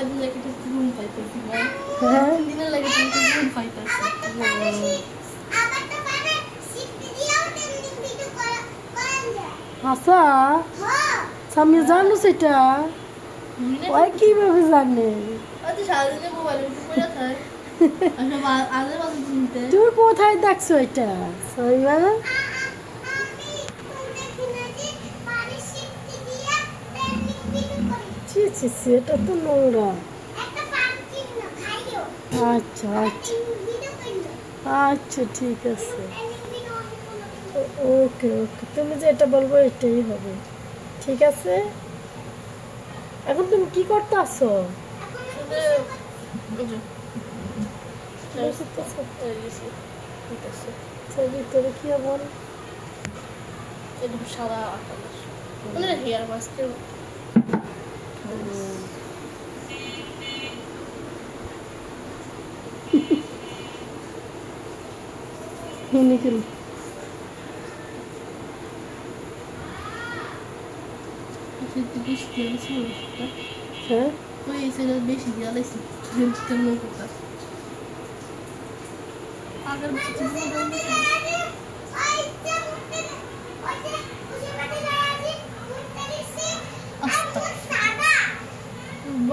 কয়দিন লাগে একটু ঘুম পাইতেছি ভাই হ্যাঁ দিনের লাগে একটু ঘুম পাইতেছি আচ্ছা সামনে জানো সেটা ওই কিভাবে জানে তুমি কোথায় দেখছো এটা এটা তো নোংরা আচ্ছা আচ্ছা আচ্ছা ঠিক আছে ওকে ওকে তুমি যেটা বলবো এটাই হবে ঠিক আছে এখন তুমি কি করতে আসো ভিতরে কি বল সাদা হেয়ার মাস্কের নিখিল হ্যাঁ বেশি জ্বালাইছি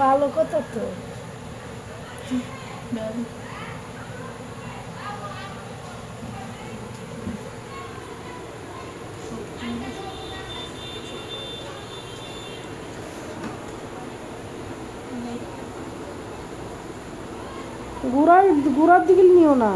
ভালো কথা তো ঘোড়ার দিকে নিও না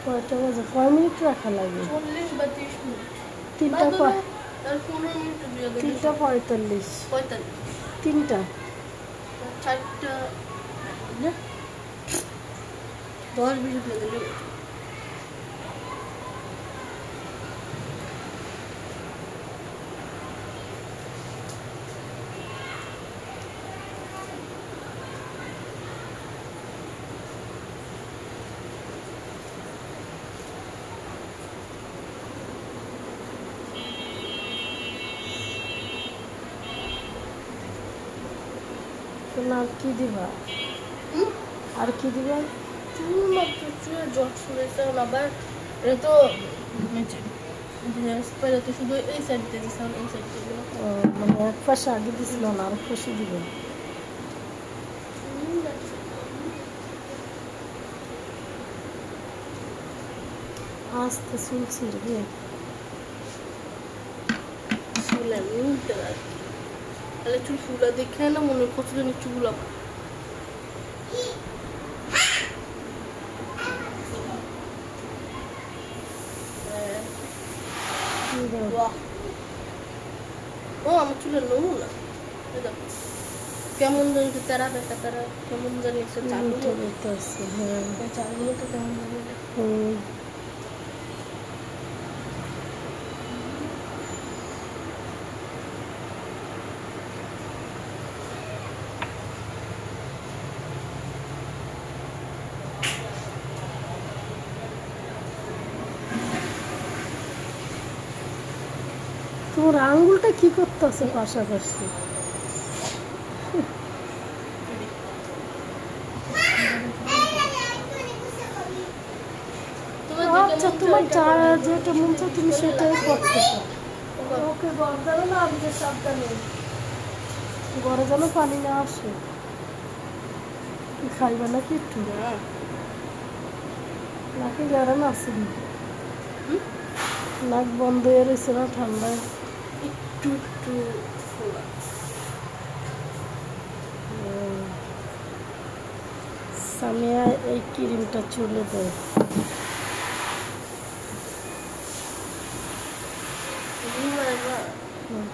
কয়টা বাজে কয় মিনিট রাখা লাগে 40 বা 30 মিনিট 3টা 45 3টা 4টা 10 মিনিট লাগে আর কি দিবা আর কি দিবা চুল মাত্র চুলের জট শুনেছে আবার এটা তো শুধু এই সাইড দিয়ে দিয়েছিলাম এই সাইড দিয়ে মানে এক পাশে আগে দিছিল না আর পাশে দিবেন আস্তে চুল ছিঁড়বে চুল এমনি উঠতে লাগে তাহলে চুল ফুলা দেখে না মনে কত জন চুল আমার ও আমার চুলের নমুনা কেমন জানি তারা দেখা তারা কেমন জানি চালগুলো তো কেমন জানি তোমার আঙ্গুলটা কি করতেছে পাশাপাশি আচ্ছা তোমার যেটা মন চায় তুমি সেটাই করতে পারো ওকে ঘরে যাবে না আমি যে সাবধানে ঘরে যেন পানি না আসে খাইবে নাকি একটু নাকি গরম আসেনি নাক বন্ধ হয়ে রয়েছে না ঠান্ডায় একটু একটু সামিয়া এই ক্রিমটা চুলে দেয় হ্যাঁ